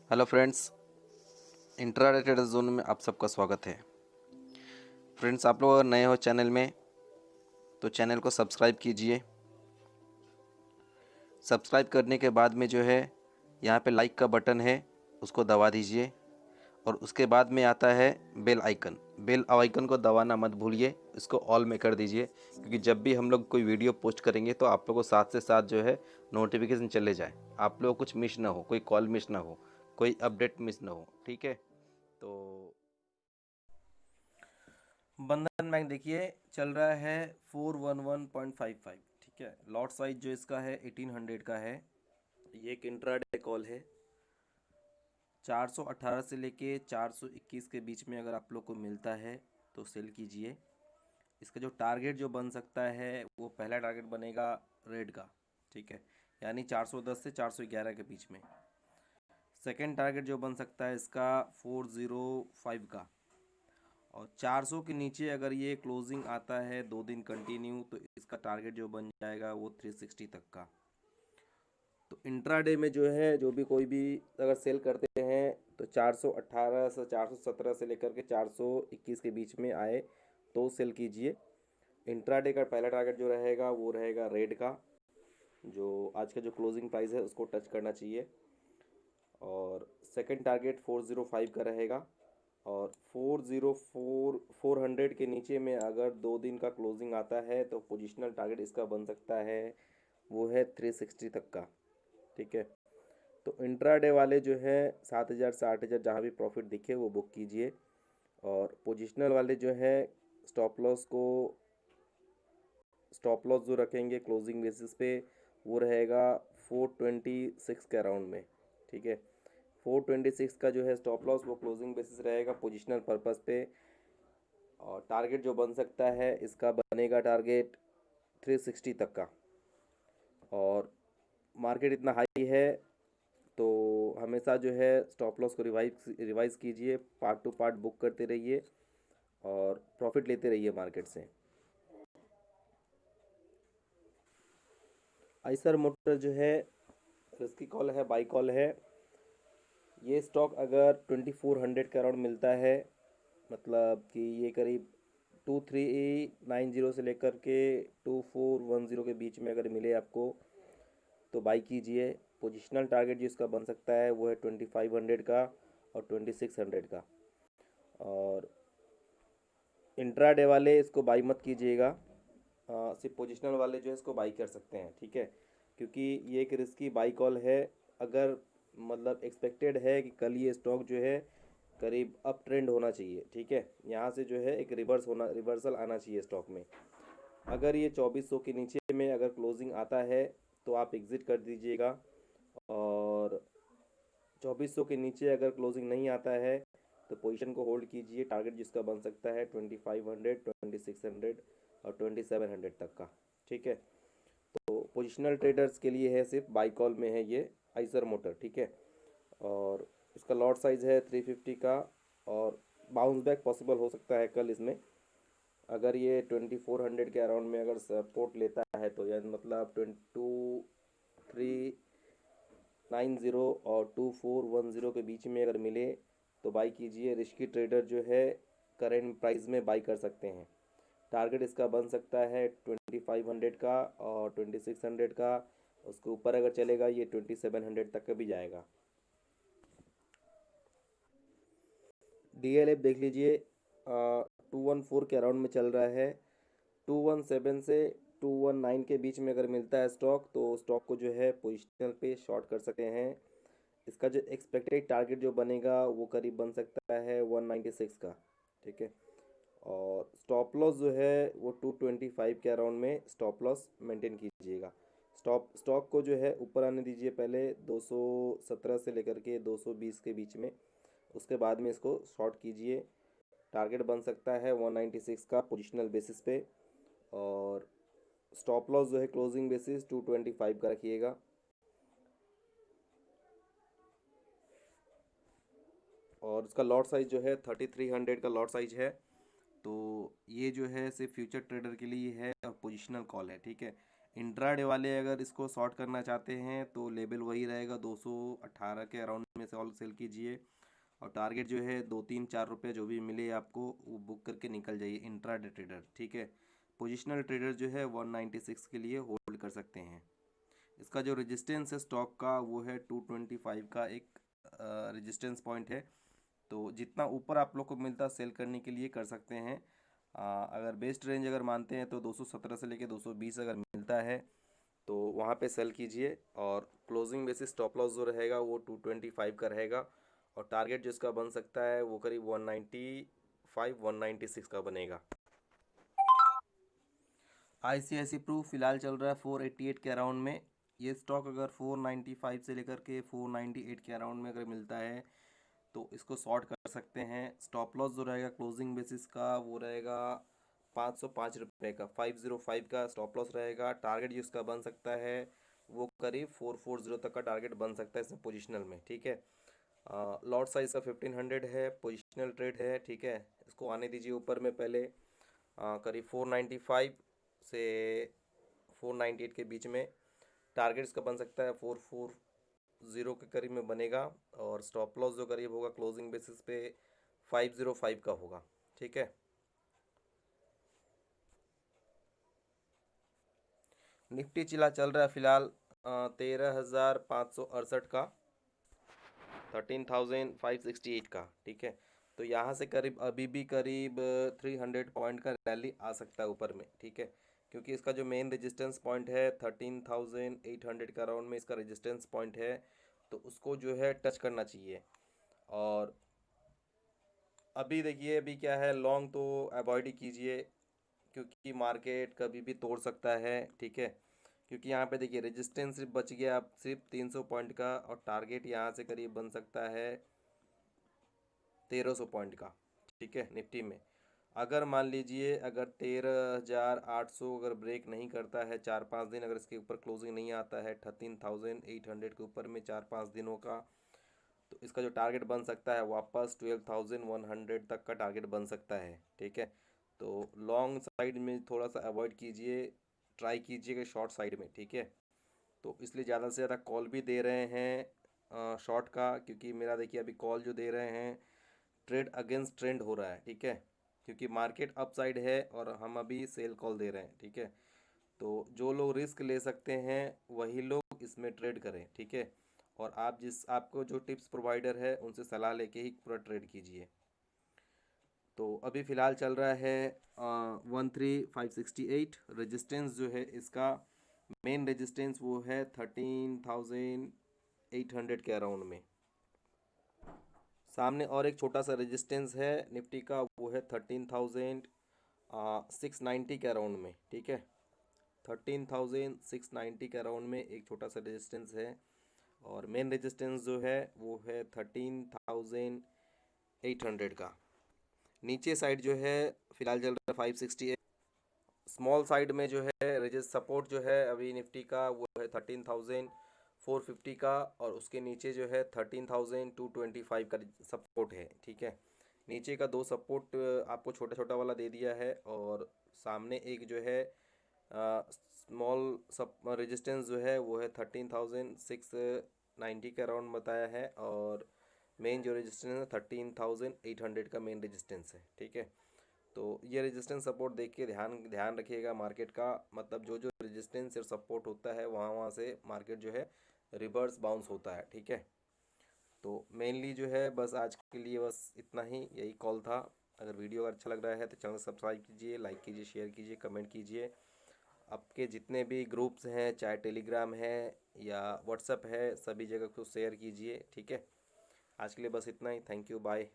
Hello friends, intraday trader zone में आप सबका स्वागत है। फ्रेंड्स, आप लोग अगर नए हो चैनल में तो चैनल को सब्सक्राइब कीजिए। सब्सक्राइब करने के बाद में जो है यहाँ पे लाइक का बटन है, उसको दबा दीजिए और उसके बाद में आता है बेल आइकन। बेल आइकन को दबाना मत भूलिए, इसको ऑल में कर दीजिए, क्योंकि जब भी हम लोग कोई वीडियो पोस्ट करेंगे तो आप लोगों को साथ से साथ जो है नोटिफिकेशन चले जाए, आप लोगों को कुछ मिस ना हो, कोई कॉल मिस ना हो, कोई अपडेट मिस ना हो। ठीक है, तो बंधन बैंक देखिए चल रहा है 411.55। ठीक है, लॉट साइज जो इसका है 1800 का है। ये एक इंट्राडे कॉल है। 418 से लेके 421 के बीच में अगर आप लोग को मिलता है तो सेल कीजिए। इसका जो टारगेट जो बन सकता है वो पहला टारगेट बनेगा रेड का। ठीक है, यानी 410 से 411 के बीच में। सेकंड टारगेट जो बन सकता है इसका 405 का। और 400 के नीचे अगर ये क्लोजिंग आता है 2 दिन कंटिन्यू तो इसका टारगेट जो बन जाएगा वो 360 तक का। तो इंट्राडे में जो है जो भी कोई भी अगर सेल करते हैं तो 418 से 417 से लेकर के 421 के बीच में आए तो सेल कीजिए। इंट्राडे का पहला टारगेट जो रहेगा वो रहेगा रेड का, जो आज का जो क्लोजिंग प्राइस है उसको टच करना चाहिए। और सेकंड टारगेट 405 का रहेगा। और 404 के नीचे में अगर 2 दिन का क्लोजिंग आता है तो पोजिशनल टारगेट इसका बन सकता है वो है 360 तक का। ठीक है, तो इंट्राडे वाले जो है 7,000 8,000 जहाँ भी प्रॉफिट दिखे वो बुक कीजिए। और पोजिशनल वाले जो है स्टॉप लॉस जो रखेंगे क्लोजिंग बेसिस पे वो रहेगा 426 के अराउंड में। ठीक है, 426 का जो है स्टॉप लॉस वो क्लोजिंग बेसिस रहेगा पोजिशनल पर्पस पे। और टारगेट जो बन सकता है इसका बनेगा टारगेट 360 तक का। और मार्केट इतना हाई है तो हमेशा जो है स्टॉप लॉस को रिवाइज कीजिए, पार्ट टू पार्ट बुक करते रहिए और प्रॉफिट लेते रहिए मार्केट से। आइसर मोटर जो है रिस्की कॉल है, बाई कॉल है। ये स्टॉक अगर 2400 के अराउंड मिलता है, मतलब कि ये करीब 2390 से लेकर के 2410 के बीच में अगर मिले आपको तो बाई कीजिए। पोजिशनल टारगेट जो इसका बन सकता है वो है 2500 का और 2600 का। और इंट्राडे वाले इसको बाई मत कीजिएगा, सिर्फ पोजिशनल वाले जो है इसको बाई कर सकते हैं। ठीक है, क्योंकि ये एक रिस्की बाई कॉल है। अगर मतलब एक्सपेक्टेड है कि कल ये स्टॉक जो है करीब अप ट्रेंड होना चाहिए। ठीक है, यहाँ से जो है एक रिवर्सल आना चाहिए स्टॉक में। अगर ये 2400 के नीचे में अगर क्लोजिंग आता है तो आप एग्ज़िट कर दीजिएगा। और 2400 के नीचे अगर क्लोजिंग नहीं आता है तो पोजीशन को होल्ड कीजिए। टारगेट जिसका बन सकता है 2500, 2600 और 2700 तक का। ठीक है, तो पोजिशनल ट्रेडर्स के लिए है, सिर्फ बाई कॉल में है ये आइसर मोटर। ठीक है, और इसका लॉट साइज है 350 का। और बाउंस बैक पॉसिबल हो सकता है कल इसमें। अगर ये 2400 के अराउंड में अगर सपोर्ट लेता है तो यार मतलब 2390 और 2410 के बीच में अगर मिले तो बाई कीजिए। रिस्की ट्रेडर जो है करेंट प्राइस में बाई कर सकते हैं। टारगेट इसका बन सकता है 2500 का और 2600 का। उसके ऊपर अगर चलेगा ये 2700 तक का भी जाएगा। DLF देख लीजिए, 214 के अराउंड में चल रहा है। 217 से 219 के बीच में अगर मिलता है स्टॉक तो स्टॉक को जो है पोजिशनल पे शॉर्ट कर सकते हैं। इसका जो एक्सपेक्टेड टारगेट जो बनेगा वो करीब बन सकता है 196 का। ठीक है, और स्टॉप लॉस जो है वो 225 के अराउंड में स्टॉप लॉस मेंटेन कीजिएगा। स्टॉक को जो है ऊपर आने दीजिए पहले 217 से लेकर के 220 के बीच में, उसके बाद में इसको शॉर्ट कीजिए। टारगेट बन सकता है 196 का पोजिशनल बेसिस पे। और स्टॉप लॉस जो है क्लोजिंग बेसिस 225 का रखिएगा। और इसका लॉट साइज जो है 3300 का लॉट साइज है। तो ये जो है सिर्फ फ्यूचर ट्रेडर के लिए है और पोजिशनल कॉल है। ठीक है, इंट्राडे वाले अगर इसको शॉर्ट करना चाहते हैं तो लेवल वही रहेगा, 218 के अराउंड में से ऑल सेल कीजिए, और टारगेट जो है 2-3-4 रुपये जो भी मिले आपको वो बुक करके निकल जाइए इंट्राडे ट्रेडर, ठीक है। पोजिशनल ट्रेडर जो है 196 के लिए होल्ड कर सकते हैं। इसका जो रेजिस्टेंस है स्टॉक का वो है 225 का एक रेजिस्टेंस पॉइंट है। तो जितना ऊपर आप लोग को मिलता सेल करने के लिए कर सकते हैं। अगर बेस्ट रेंज अगर मानते हैं तो 217 से लेके 220 अगर मिलता है तो वहाँ पे सेल कीजिए, और क्लोजिंग बेसिस स्टॉप लॉस जो रहेगा वो 225 का रहेगा, और टारगेट जिसका बन सकता है वो करीब 195-196 का बनेगा। ICICI प्रू फिलहाल चल रहा है 488 के अराउंड में। ये स्टॉक अगर 495 से लेकर के 498 के अराउंड में अगर मिलता है तो इसको शॉर्ट कर सकते हैं। स्टॉप लॉस जो रहेगा क्लोजिंग बेसिस का वो रहेगा 505 का, 505 का स्टॉप लॉस रहेगा। टारगेट जिसका बन सकता है वो करीब 440 तक का टारगेट बन सकता है इसमें पोजिशनल में, ठीक है। लॉट साइज का 1500 है, पोजिशनल ट्रेड है, ठीक है। इसको आने दीजिए ऊपर में पहले करीब 495 से 498 के बीच में। टारगेट्स का बन सकता है 440 के करीब में बनेगा, और स्टॉप लॉस जो करीब होगा क्लोजिंग बेसिस पे 505 का होगा, ठीक है। निफ्टी चिला चल रहा है फिलहाल 13,568 का, 13,568 का, ठीक है। तो यहाँ से करीब अभी भी करीब 300 पॉइंट का रैली आ सकता है ऊपर में, ठीक है। क्योंकि इसका जो मेन रेजिस्टेंस पॉइंट है 13,800 का अराउंड में इसका रेजिस्टेंस पॉइंट है, तो उसको जो है टच करना चाहिए। और अभी देखिए अभी क्या है, लॉन्ग तो अवॉइड ही कीजिए क्योंकि मार्केट कभी भी तोड़ सकता है, ठीक है। क्योंकि यहाँ पे देखिए रेजिस्टेंस सिर्फ बच गया अब सिर्फ 300 पॉइंट का, और टारगेट यहाँ से करीब बन सकता है 1300 पॉइंट का, ठीक है। निफ्टी में अगर मान लीजिए अगर 13,800 अगर ब्रेक नहीं करता है 4-5 दिन, अगर इसके ऊपर क्लोजिंग नहीं आता है 13,800 के ऊपर में 4-5 दिनों का, तो इसका जो टारगेट बन सकता है वापस 12,100 तक का टारगेट बन सकता है, ठीक है। तो लॉन्ग साइड में थोड़ा सा अवॉइड कीजिए, ट्राई कीजिएगा शॉर्ट साइड में, ठीक है। तो इसलिए ज़्यादा से ज़्यादा कॉल भी दे रहे हैं शॉर्ट का, क्योंकि मेरा देखिए अभी कॉल जो दे रहे हैं ट्रेड अगेंस्ट ट्रेंड हो रहा है, ठीक है। क्योंकि मार्केट अपसाइड है और हम अभी सेल कॉल दे रहे हैं, ठीक है। तो जो लोग रिस्क ले सकते हैं वही लोग इसमें ट्रेड करें, ठीक है। और आप जिस आपको जो टिप्स प्रोवाइडर है उनसे सलाह लेके ही पूरा ट्रेड कीजिए। तो अभी फ़िलहाल चल रहा है 13,568। रेजिस्टेंस जो है इसका मेन रेजिस्टेंस वो है 13,800 के अराउंड में। सामने और एक छोटा सा रेजिस्टेंस है निफ्टी का, वो है 13,690 के अराउंड में, ठीक है। 13,690 के अराउंड में एक छोटा सा रेजिस्टेंस है, और मेन रेजिस्टेंस जो है वो है 13,800 का। नीचे साइड जो है फिलहाल चल रहा है 568। स्मॉल साइड में जो है रेजिस्ट सपोर्ट जो है अभी निफ्टी का वो है 13,450 का, और उसके नीचे जो है 13,225 का सपोर्ट है, ठीक है। नीचे का दो सपोर्ट आपको छोटा छोटा वाला दे दिया है, और सामने एक जो है स्मॉल सब रेजिस्टेंस जो है वो है 13,690 के अराउंड बताया है, और मेन जो रेजिस्टेंस है 13,800 का मेन रेजिस्टेंस है, ठीक है। तो ये रेजिस्टेंस सपोर्ट देख के ध्यान ध्यान रखिएगा मार्केट का, मतलब जो जो रेजिस्टेंस और सपोर्ट होता है वहाँ वहाँ से मार्केट जो है रिवर्स बाउंस होता है, ठीक है। तो मेनली जो है बस आज के लिए बस इतना ही, यही कॉल था। अगर वीडियो अच्छा लग रहा है तो चैनल सब्सक्राइब कीजिए, लाइक कीजिए, शेयर कीजिए, कमेंट कीजिए। आपके जितने भी ग्रुप्स हैं चाहे टेलीग्राम है या व्हाट्सएप है सभी जगह को शेयर कीजिए, ठीक है। आज के लिए बस इतना ही। Thank you, bye.